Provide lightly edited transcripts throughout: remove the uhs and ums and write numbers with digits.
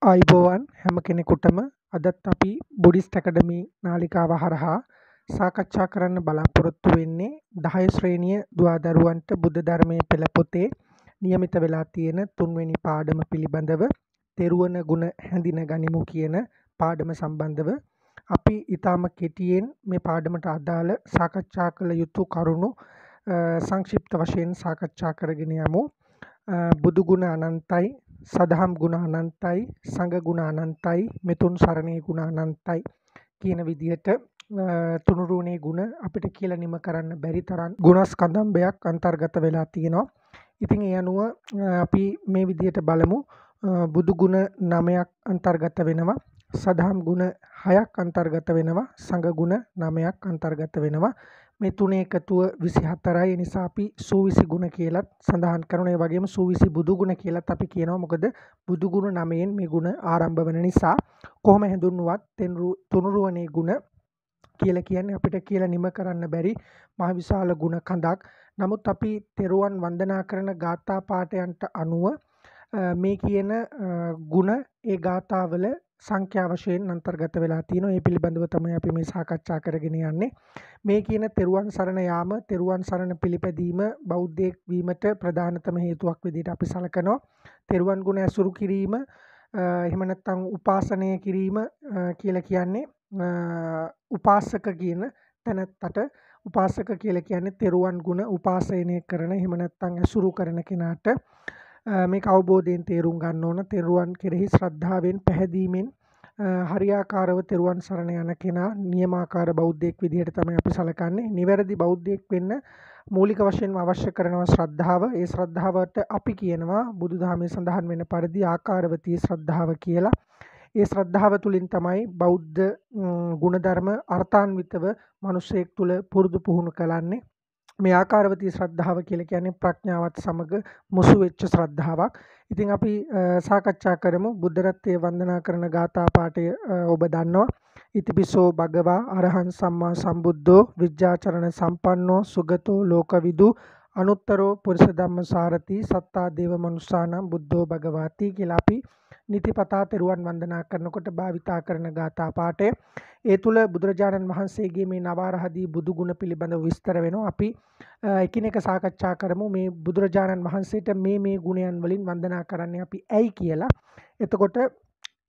ආයුබෝවන් හැම කෙනෙකුටම අදත් අපි බුද්දිස්ට් ඇකඩමි නාලිකාව හරහා සාකච්ඡා කරන්න බලාපොරොත්තු වෙන්නේ 10 ශ්‍රේණිය දුවදරුවන්ට බුද්ධ ධර්මයේ පෙළ පොතේ નિયમિત වෙලා තියෙන තුන්වෙනි පාඩම පිළිබඳව තෙරුවන ගුණ හැඳින ගනිමු කියන පාඩම සම්බන්ධව අපි ඊටාම කෙටියෙන් මේ පාඩමට අදාළ සාකච්ඡා කළ යුතු කරුණු සංක්ෂිප්ත වශයෙන් සාකච්ඡා කරගෙන යමු. බුදු ගුණ අනන්තයි, සදහම් ගුණ අනන්තයි, සංඝ ගුණ අනන්තයි, මෙතුන් සරණේ ගුණ අනන්තයි කියන විදිහට තුනුරුවනේ ගුණ අපිට කියලා නිම කරන්න බැරි තරම් ගුණස්කන්ධම්බයක් අන්තර්ගත වෙලා තියෙනවා. ඉතින් ඒ අනුව අපි මේ විදිහට බලමු. බුදු ගුණ 9ක් අන්තර්ගත වෙනවා, සදහම් ගුණ 6ක් අන්තර්ගත වෙනවා, සංඝ ගුණ 9ක් අන්තර්ගත වෙනවා. මේ තුනේ එකතුව 24යි. ඒ නිසා අපි සූවිසි ගුණ කියලාත් සඳහන් කරනවා. ඒ වගේම සූවිසි බුදු ගුණ කියලාත් අපි කියනවා. මොකද බුදු ගුණ 9න් මේ ගුණ ආරම්භ වෙන නිසා. කොහොම හැඳුන්වුවත් තුනුරුවනේ ගුණ කියලා කියන්නේ අපිට කියලා නිම කරන්න බැරි මහ විශාල ගුණ කඳක්. නමුත් අපි තෙරුවන් වන්දනා කරන ගාථා පාඨයන්ට අනුව මේ කියන ගුණ ඒ ගාථාවල සංඛ්‍යා වශයෙන් අන්තර්ගත වෙලා තියෙනවා. ඒ පිළිබඳව තමයි අපි මේ සාකච්ඡා කරගෙන යන්නේ. මේ කියන තෙරුවන් සරණ යාම, තෙරුවන් සරණ පිළිපැදීම බෞද්ධයෙක් වීමට ප්‍රධානතම හේතුවක් විදිහට අපි සලකනවා. තෙරුවන් ගුණ ඇසුරු කිරීම, එහෙම නැත්නම් උපාසනය කිරීම කියලා කියන්නේ උපාසක කියන තැනත්තට උපාසක කියලා කියන්නේ තෙරුවන් ගුණ උපාසනය කරන, එහෙම නැත්නම් ඇසුරු කරන කෙනාට මේක අවබෝධයෙන් තේරුම් ගන්න ඕන. තෙරුවන් කෙරෙහි ශ්‍රද්ධාවෙන් පැහැදීමෙන් හරියාකාරව තෙරුවන් සරණ යන කෙනා නියමාකාර බෞද්ධයෙක් විදිහට තමයි අපි සලකන්නේ. නිවැරදි බෞද්ධයෙක් වෙන්න මූලික වශයෙන්ම අවශ්‍ය කරනවා ශ්‍රද්ධාව. ඒ ශ්‍රද්ධාවට අපි කියනවා බුදුදහමේ සඳහන් වෙන පරිදි ආකාරවතී ශ්‍රද්ධාව කියලා. ඒ ශ්‍රද්ධාව තුළින් තමයි බෞද්ධ ගුණධර්ම අර්ථාන්විතව මිනිසෙක් තුළ පුරුදු පුහුණු කරන්නේ. මේ ආකාරවතී ශ්‍රද්ධාව කියලා කියන්නේ ප්‍රඥාවත් සමග මුසු වෙච්ච ශ්‍රද්ධාවක්. ඉතින් අපි සාකච්ඡා කරමු. බුද්ධ රත්නයේ වන්දනා කරන ගාථා පාඨය ඔබ දන්නවා. ඉතිපිසෝ භගවා අරහං සම්මා සම්බුද්ධෝ විජ්ජාචරණ සම්පන්නෝ සුගතෝ ලෝකවිදු අනුත්තරෝ පුරිස ධම්මසාරති සත්තා දේව මනුස්සානම් බුද්ධෝ භගවාති කියලා අපි නිතිපතා තෙරුවන් වන්දනා කරනකොට භාවිතා කරන ගාථා පාඨය. ඒ තුල බුදුරජාණන් වහන්සේගේ මේ නවාරහදී බුදු ගුණ පිළිබඳව විස්තර වෙනවා. අපි එකිනෙක සාකච්ඡා කරමු. මේ බුදුරජාණන් වහන්සේට මේ ගුණයන් වලින් වන්දනා කරන්නේ අපි ඇයි කියලා. එතකොට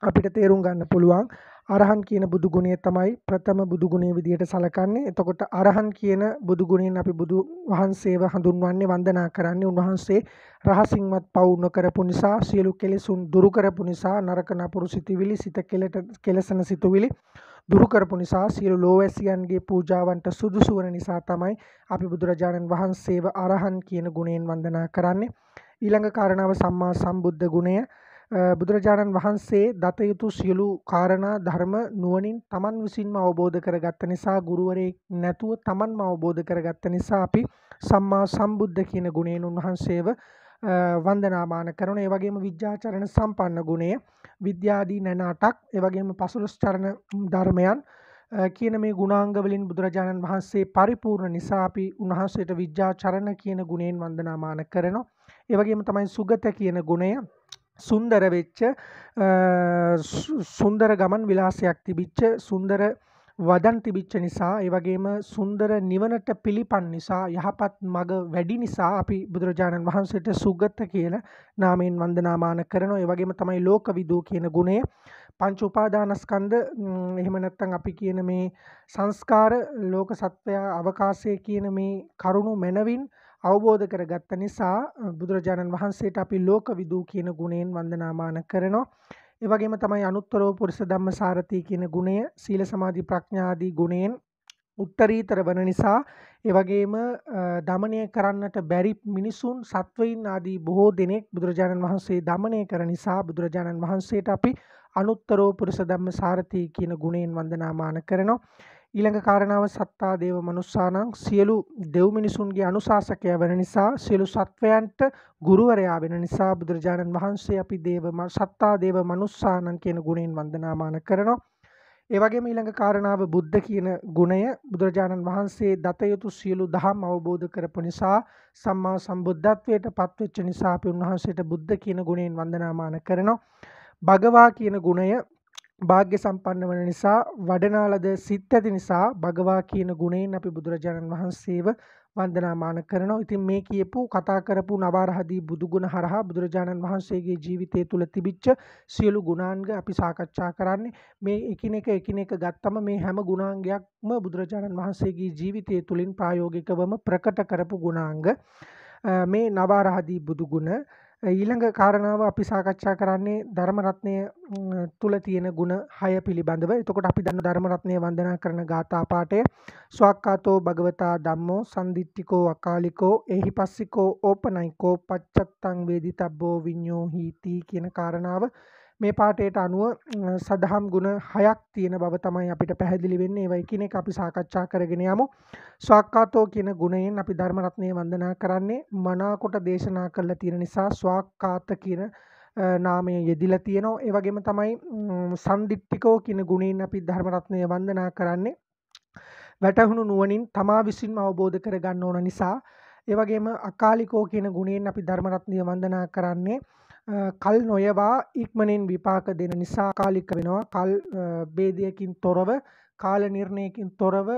අපිට තේරුම් ගන්න පුළුවන් අරහන් කියන බුදු ගුණය තමයි ප්‍රථම බුදු ගුණය විදිහට සලකන්නේ. එතකොට අරහන් කියන බුදු ගුණයෙන් අපි බුදු වහන්සේව හඳුන්වන්නේ, වන්දනා කරන්නේ උන්වහන්සේ රහසින්වත් පවු නොකරපු නිසා, සියලු කෙලෙසුන් දුරු කරපු නිසා, නරක නපුරු සිතුවිලි, සිත කෙලසන සිතුවිලි දුරු කරපු නිසා, සියලු ලෝවැසියන්ගේ පූජාවන්ට සුදුසු වන නිසා තමයි අපි බුදුරජාණන් වහන්සේව අරහන් කියන ගුණයෙන් වන්දනා කරන්නේ. ඊළඟ කාරණාව සම්මා සම්බුද්ධ ගුණය. බුදුරජාණන් වහන්සේ දත යුතු සියලු කාරණා ධර්ම නුවණින් තමන් විසින්ම අවබෝධ කරගත්ත නිසා, ගුරුවරයෙක් නැතුව තමන්ම අවබෝධ කරගත්ත නිසා අපි සම්මා සම්බුද්ධ කියන ගුණයෙන් උන්වහන්සේව වන්දනාමාන කරන. ඒ වගේම විද්‍යාචරණ සම්පන්න ගුණය, විද්‍යාදී නැණ 8ක්, ඒ වගේම 15 චරණ ධර්මයන් කියන මේ ගුණාංග වලින් බුදුරජාණන් වහන්සේ පරිපූර්ණ නිසා අපි උන්වහන්සේට විද්‍යාචරණ කියන ගුණයෙන් වන්දනාමාන කරනවා. ඒ වගේම තමයි සුගත කියන ගුණය, සුන්දර වෙච්ච, සුන්දර ගමන් විලාසයක් තිබිච්ච, සුන්දර වදන් තිබිච්ච නිසා, ඒ වගේම සුන්දර නිවනට පිළිපන් නිසා, යහපත් මඟ වැඩි නිසා අපි බුදුරජාණන් වහන්සේට සුගත කියන නාමයෙන් වන්දනාමාන කරනවා. ඒ වගේම තමයි ලෝකවිදූ කියන ගුණය, පංච උපාදානස්කන්ධ, එහෙම නැත්නම් අපි කියන මේ සංස්කාර, ලෝක සත්වය, අවකාශය කියන මේ කරුණු මනවින් අවබෝධ කරගත්ත නිසා බුදුරජාණන් වහන්සේට අපි ලෝකවිදූ කියන ගුණයෙන් වන්දනාමාන කරනවා. ඒ වගේම තමයි අනුත්තරෝ පුරිස ධම්මසාරති කියන ගුණය, සීල සමාධි ප්‍රඥා ආදී ගුණයෙන් උත්තරීතර වන නිසා, ඒ වගේම දමනය කරන්නට බැරි මිනිසුන්, සත්වයින් ආදී බොහෝ දෙනෙක් බුදුරජාණන් වහන්සේ දමනය කරන නිසා බුදුරජාණන් වහන්සේට අපි අනුත්තරෝ පුරිස ධම්මසාරති කියන ගුණයෙන් වන්දනාමාන කරනවා. ඊළඟ කාරණාව සත්තා දේව මනුස්සානම්, සියලු දෙව් මිනිසුන්ගේ අනුශාසකයා වෙන නිසා, සියලු සත්වයන්ට ගුරුවරයා වෙන නිසා බුදුරජාණන් වහන්සේ අපි සත්තා දේව මනුස්සානම් කියන ගුණයෙන් වන්දනාමාන කරනවා. ඒ වගේම ඊළඟ කාරණාව බුද්ධ කියන ගුණය, බුදුරජාණන් වහන්සේ දත යුතු සියලු දහම් අවබෝධ කරපු නිසා, සම්මා සම්බුද්ධත්වයට පත්වෙච්ච නිසා අපි උන්වහන්සේට බුද්ධ කියන ගුණයෙන් වන්දනාමාන කරනවා. භගවා කියන ගුණය භාග්‍ය සම්පන්න වන නිසා වඩනාලද සිත් ඇති නිසා භගවා කියන ගුණයෙන් අපි බුදුරජාණන් වහන්සේව වන්දනාමාන කරනවා. ඉතින් මේ කියපු කතා කරපු නවාරහදී බුදු ගුණ හරහා බුදුරජාණන් වහන්සේගේ ජීවිතය තුළ තිබිච්ච සියලු ගුණාංග අපි සාකච්ඡා කරන්නේ. මේ එකිනෙක ගත්තම මේ හැම ගුණාංගයක්ම බුදුරජාණන් වහන්සේගේ ජීවිතය තුළින් ප්‍රායෝගිකවම ප්‍රකට කරපු ගුණාංග. මේ නවාරහදී බුදු ගුණ. ඊළඟ කාරණාව අපි සාකච්ඡා කරන්නේ ධර්ම රත්නය තුල තියෙන ගුණ 6 පිළිබඳව. එතකොට අපි දන්න ධර්ම රත්නය වන්දනා කරන ගාථා පාඨය ස්වාක්ඛාතෝ භගවතා ධම්මෝ සම්දිට්ඨිකෝ අකාලිකෝ එහිපස්සිකෝ ඕපනයිකෝ පච්චත්තං වේදිතබ්බෝ විඤ්ඤෝ හීති කියන කාරණාව මේ පාඨයට අනුව සදහම් ගුණ 6ක් තියෙන බව තමයි අපිට පැහැදිලි වෙන්නේ. ඒවා එකිනෙක අපි සාකච්ඡා කරගෙන යමු. ස්වාක්ඛාතෝ කියන ගුණයෙන් අපි ධර්ම රත්නය වන්දනා කරන්නේ මනාකොට දේශනා කරලා තියෙන නිසා ස්වාක්ඛාත කියන නාමය යෙදිලා තියෙනවා. ඒ වගේම තමයි සම්දිට්ඨිකෝ කියන ගුණයෙන් අපි ධර්ම රත්නය වන්දනා කරන්නේ වැටහුණු නුවණින් තමා විසින්ම අවබෝධ කර ගන්න ඕන නිසා. ඒ වගේම අකාලිකෝ කියන ගුණයෙන් අපි ධර්ම රත්නය වන්දනා කරන්නේ කල් නොයවා ඉක්මනින් විපාක දෙන නිසා අකාලික වෙනවා. කල් ભેදයකින් තොරව කාල නිර්ණයකින් තොරව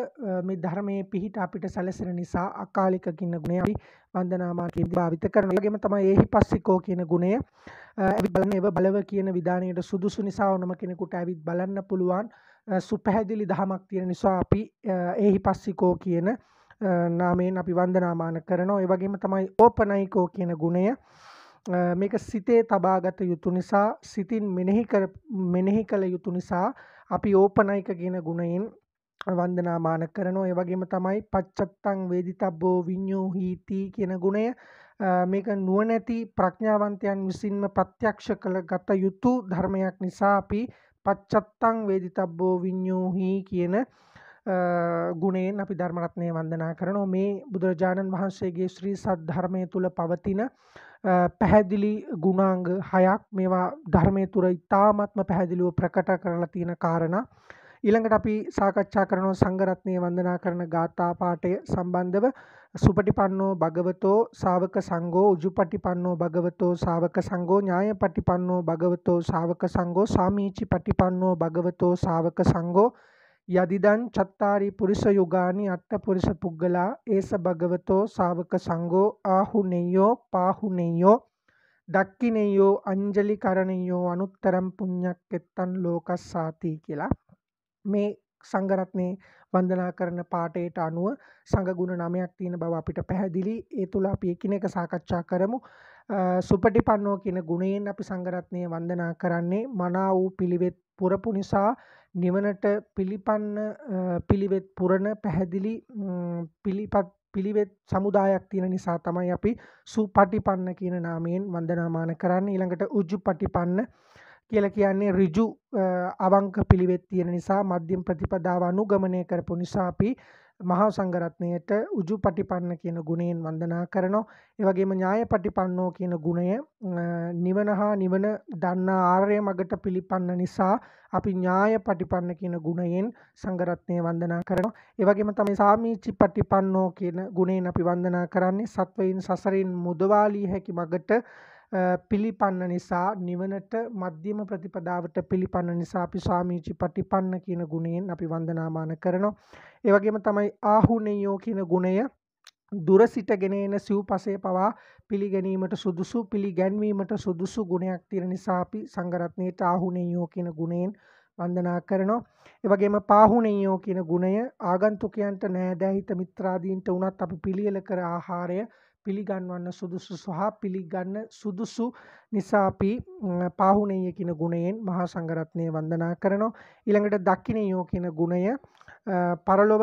මේ ධර්මයේ පිහිට අපිට සැලසෙන නිසා අකාලික කියන ගුණය අපි වන්දනාමානකින් භාවිත කරනවා. ඒ වගේම තමයි එහිපස්සිකෝ කියන ගුණය ඇවිත් බලන්න ඒව බලව කියන විධානයට සුදුසු නිසා ඕනම කෙනෙකුට ඇවිත් බලන්න පුළුවන් සුපැහැදිලි දහමක් තියෙන නිසා අපි එහිපස්සිකෝ කියන නාමයෙන් අපි වන්දනාමාන කරනවා. ඒ වගේම තමයි ඕපනයිකෝ කියන ගුණය මේක සිතේ තබාගත යුතු නිසා සිතින් මෙනෙහි කළ යුතු නිසා අපි ඕපනයික කියන ගුණයෙන් වන්දනාමාන කරනවා. ඒ වගේම තමයි පච්චත්තං වේදිතබ්බෝ විඤ්ඤෝ හීති කියන ගුණය මේක නුවණැති ප්‍රඥාවන්තයන් විසින්ම ප්‍රත්‍යක්ෂ කළ ගත යුතු ධර්මයක් නිසා අපි පච්චත්තං වේදිතබ්බෝ විඤ්ඤෝ හී කියන ගුණයෙන් අපි ධර්ම රත්නය වන්දනා කරනවා. මේ බුදුරජාණන් වහන්සේගේ ශ්‍රී සද්ධර්මයේ තුල පවතින පැහැදිලි ගුණාංග 6ක්. මේවා ධර්මයේ තුර ඉතාමත්ම පැහැදිලිව ප්‍රකට කරලා තියෙන කාරණා. ඊළඟට අපි සාකච්ඡා කරන සංඝ රත්නය වන්දනා කරන ගාථා පාඨය සම්බන්ධව සුපටිපන්නෝ භගවතෝ ශාවක සංඝෝ උජුපටිපන්නෝ භගවතෝ ශාවක සංඝෝ ඥායපටිපන්නෝ භගවතෝ ශාවක සංඝෝ සාමීචි පටිපන්නෝ භගවතෝ ශාවක සංඝෝ යදිදං චත්තාරි පුරිස යුගානි අත්ත පුරිස පුග්ගලා ඒස භගවතෝ ශාවක සංඝෝ ආහුනෙය්‍යෝ පාහුනෙය්‍යෝ දක්ඛිනෙය්‍යෝ අංජලි කරණෙය්‍යෝ අනුත්තරම් පුඤ්ඤක්කෙත්තං ලෝකස්සාති කියලා මේ සංඝ රත්නේ වන්දනා කරන පාඨයට අනුව සංඝ ගුණ 9ක් තියෙන බව අපිට පැහැදිලි. ඒ තුල අපි එකිනෙක සාකච්ඡා කරමු. සුපටිපන්නෝ කියන ගුණයෙන් අපි සංඝ රත්නය වන්දනා කරන්නේ මනා වූ පිළිවෙත් පුරපු නිසා නිවනට පිළිපන්න පිළිවෙත් පුරන පැහැදිලි පිළිවෙත් සමුදායක් තියෙන නිසා තමයි අපි සුපටිපන්න කියන නාමයෙන් වන්දනාමාන කරන්නේ. ඊළඟට උජුපටිපන්න කියලා කියන්නේ ඍජු අවංක පිළිවෙත් තියෙන නිසා මධ්‍යම ප්‍රතිපදාව අනුගමනය කරපු නිසා අපි මහා සංඝ රත්නයට උජුපටිපන්න කියන ගුණයෙන් වන්දනා කරනවා. ඒ වගේම ඥායපටිපන්නෝ කියන ගුණය නිවන හා නිවන දන්නා ආර්ය මගට පිළිපන්න නිසා අපි ඥායපටිපන්න කියන ගුණයෙන් සංඝ රත්නය වන්දනා කරනවා. ඒ වගේම තමයි සාමීචිපටිපන්නෝ කියන ගුණයෙන් අපි වන්දනා කරන්නේ සත්වයින් සසරින් මුදවාලිය හැකි මගට පිළිපන්න නිසා නිවනට මධ්‍යම ප්‍රතිපදාවට පිළිපන්න නිසා අපි සාමීචි පටිපන්න කියන ගුණයෙන් අපි වන්දනාමාන කරනවා. ඒ වගේම තමයි ආහුනෙයෝ කියන ගුණය දුර සිටගෙන එන සිව්පසේ පවා පිළිගැනීමට සුදුසු පිළිගැන්වීමට සුදුසු ගුණයක් තියෙන නිසා අපි සංඝ රත්නයට ආහුනෙයෝ කියන ගුණයෙන් වන්දනා කරනවා. ඒ වගේම පාහුනෙයෝ කියන ගුණය ආගන්තුකයන්ට නෑදෑහිත මිත්‍රාදීන්ට උනත් අපි පිළියෙල කර ආහාරය පිළිගන්වන්න සුදුසු සහ පිළිගන්න සුදුසු නිසා අපි පාහුනෙය කියන ගුණයෙන් මහා සංඝ රත්නය වන්දනා කරනවා. ඊළඟට දක්ඛිනෙයෝ කියන ගුණය පරලොව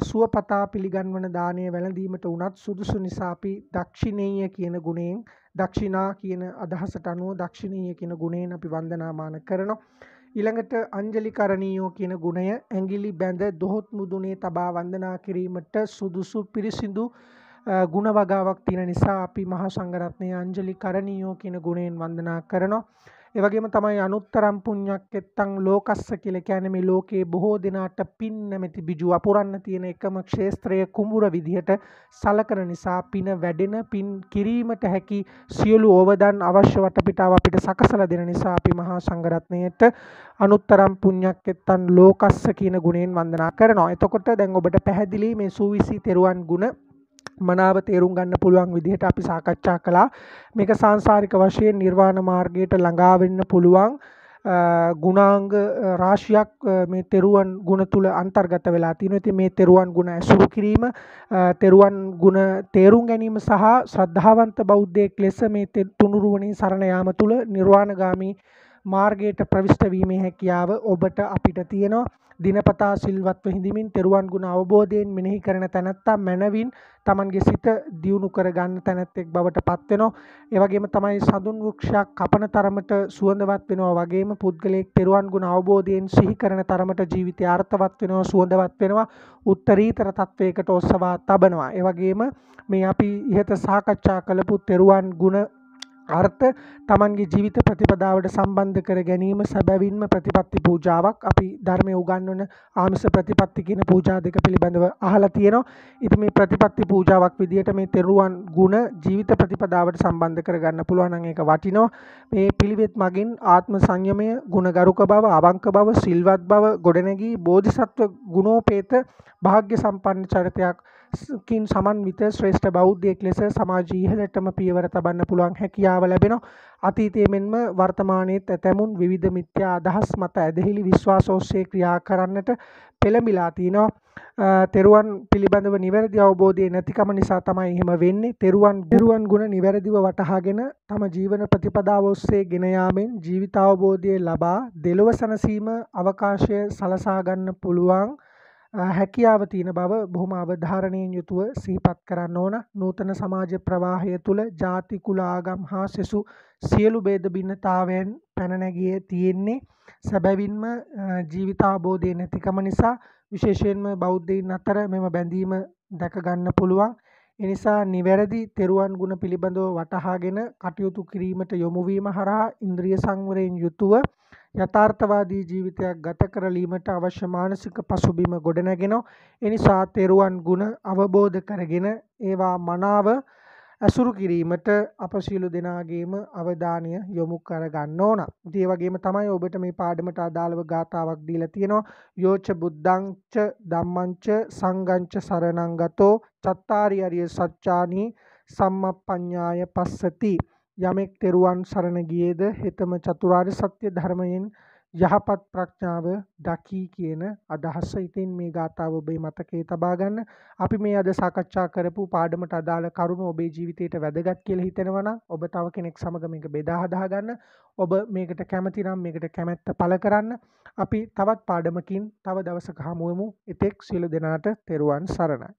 සුවපතා පිළිගන්වන දානය වැළඳීමට උනත් සුදුසු නිසා අපි දක්ෂිනේය කියන ගුණයෙන් දක්ෂිනා කියන අදහසට අනුව දක්ෂිනේය කියන ගුණයෙන් අපි වන්දනාමාන කරනවා. ඊළඟට අංජලි කරණීයෝ කියන ගුණය ඇඟිලි බැඳ දොහොත් මුදුනේ තබා වන්දනා කිරීමට සුදුසු පිරිසිදු ගුණ වගාවක් තියෙන නිසා අපි මහා සංඝ රත්නයේ අංජලි කරණීයෝ කියන ගුණයෙන් වන්දනා කරනවා. ඒ වගේම තමයි අනුත්තරම් පුඤ්ඤක්කෙත්තං ලෝකස්ස කියලා කියන්නේ මේ ලෝකේ බොහෝ දෙනාට පින් නැමැති බිජු අපුරන්න තියෙන එකම ක්ෂේත්‍රය කුඹුර විදිහට සලකන නිසා පින වැඩෙන පින් කිරීමට හැකි සියලු ඕවදන් අවශ්‍ය වටපිටාව අපිට සකසලා දෙන නිසා අපි මහා සංඝරත්නයට අනුත්තරම් පුඤ්ඤක්කෙත්තං ලෝකස්ස කියන ගුණයෙන් වන්දනා කරනවා. එතකොට දැන් ඔබට පැහැදිලි මේ සූවිසි තෙරුවන් ගුණ මනාව තේරුම් ගන්න පුළුවන් විදිහට අපි සාකච්ඡා කළා. මේක සාංශාරික වශයෙන් නිර්වාණ මාර්ගයට ළඟා වෙන්න පුළුවන් ගුණාංග රාශියක් මේ තෙරුවන් ගුණ තුල අන්තර්ගත වෙලා තියෙනවා. ඉතින් මේ තෙරුවන් ගුණ ඇසුරු කිරීම, තෙරුවන් ගුණ තේරුම් ගැනීම සහ ශ්‍රද්ධාවන්ත බෞද්ධයෙක් ලෙස මේ තුනුරුවනේ සරණ යාම තුල නිර්වාණගාමී මාර්ගයට ප්‍රවිෂ්ඨ වීමේ හැකියාව ඔබට අපිට තියෙනවා. දිනපතා සිල්වත්ව හිඳමින් තෙරුවන් ගුණ අවබෝධයෙන් මෙනෙහි කරන තැනැත්තා මනවින් තමන්ගේ සිත දියුණු කරගන්න තැනැත්තෙක් බවට පත් වෙනවා. ඒ වගේම තමයි සඳුන් වෘක්ෂයක් කපන තරමට සුවඳවත් වෙනවා වගේම පුද්ගලයෙක් තෙරුවන් ගුණ අවබෝධයෙන් සිහි කරන තරමට ජීවිතය අර්ථවත් වෙනවා, සුවඳවත් වෙනවා, උත්තරීතර තත්වයකට ඔස්සවා තබනවා. ඒ වගේම මේ අපි ඉහත සාකච්ඡා කළපු තෙරුවන් ගුණ අර්ථ තමන්ගේ ජීවිත ප්‍රතිපදාවට සම්බන්ධ කර ගැනීම සැබවින්ම ප්‍රතිපත්ති පූජාවක්. අපි ධර්මයේ උගන්වන ආමිස ප්‍රතිපත්ති කියන පූජා දෙක පිළිබඳව අහලා තියෙනවා. ඉතින් මේ ප්‍රතිපත්ති පූජාවක් විදිහට මේ තෙරුවන් ගුණ ජීවිත ප්‍රතිපදාවට සම්බන්ධ කරගන්න පුළුවන් නම් ඒක වටිනවා. මේ පිළිවෙත් මගින් ආත්ම සංයමය, ගුණගරුක බව, අවංක බව, සිල්වත් බව ගොඩනැගී බෝධිසත්ව ගුණෝපේත භාග්‍ය සම්පන්න චරිතයක් කින් සමන්විත ශ්‍රේෂ්ඨ බෞද්ධයෙක් ලෙස සමාජයේ ඉහළටම පියවර තබන්න පුළුවන් හැකියාව ලැබෙනවා. අතීතයේ මෙන්ම වර්තමානයේත් ඇතැමුන් විවිධ මිත්‍යා අදහස් මත ඇදහිලි විශ්වාස ඔස්සේ ක්‍රියා කරන්නට පෙළඹිලා තිනවා. තෙරුවන් පිළිබඳව නිවැරදි අවබෝධය නැතිකම නිසා තමයි එහෙම වෙන්නේ. තෙරුවන් ගුණ නිවැරදිව වටහාගෙන තම ජීවන ප්‍රතිපදාව ඔස්සේ ගෙන යාමෙන් ජීවිත අවබෝධය ලබා දෙලොව සැනසීම අවකාශය සලසා ගන්න පුළුවන් හැකියාව තියෙන බව බොහොම අවධාරණයෙන් යුතුව සිහිපත් කරන්න ඕන. නූතන සමාජ ප්‍රවාහය තුළ ජාති කුල ආගම් හා සෙසු සියලු ભેද භින්නතාවයන් පැන නැගී තියෙන්නේ සැබවින්ම ජීවිතාවබෝධය නැතිකම නිසා. විශේෂයෙන්ම බෞද්ධයින් අතර මෙම බැඳීම දැක ගන්න පුළුවන්. ඒ නිසා නිවැරදි තෙරුවන් ගුණ පිළිබඳව වටහාගෙන කටයුතු කිරීමට යොමු වීම හරහා ඉන්ද්‍රිය සංවරයෙන් යුතුව යථාර්ථවාදී ජීවිතයක් ගත කරලීමට අවශ්‍ය මානසික පසුබිම ගොඩනැගෙනවා. ඒ නිසා තෙරුවන් ගුණ අවබෝධ කරගෙන ඒවා මනාව ඇසුරු කිරීමට අප සියලු දෙනාගේම අවධානය යොමු කර ගන්න ඕන. ඉතින් ඒ වගේම තමයි ඔබට මේ පාඩමට අදාළව ගාතාවක් දීලා තියෙනවා. යෝච බුද්ධංච ධම්මංච සංඝංච සරණං ගතෝ චත්තාරි අරිය සත්‍යානි සම්මප්පඤ්ඤාය පස්සති. යමෙක් තෙරුවන් සරණ ගියේද හෙතම චතුරාර්ය සත්‍ය ධර්මයෙන් යහපත් ප්‍රඥාව දකි කියන අදහස. ඉතින් මේ ගාථාව ඔබේ මතකයේ තබා ගන්න. අපි මේ අද සාකච්ඡා කරපු පාඩමට අදාළ කරුණු ඔබේ ජීවිතයට වැදගත් කියලා හිතෙනවා නම් ඔබ තව කෙනෙක් සමග මේක බෙදා හදා ගන්න. ඔබ මේකට කැමති නම් මේකට කැමැත්ත පළ කරන්න. අපි තවත් පාඩමකින් තව දවසක හමු වෙමු. එතෙක් සියලු දෙනාට තෙරුවන් සරණයි.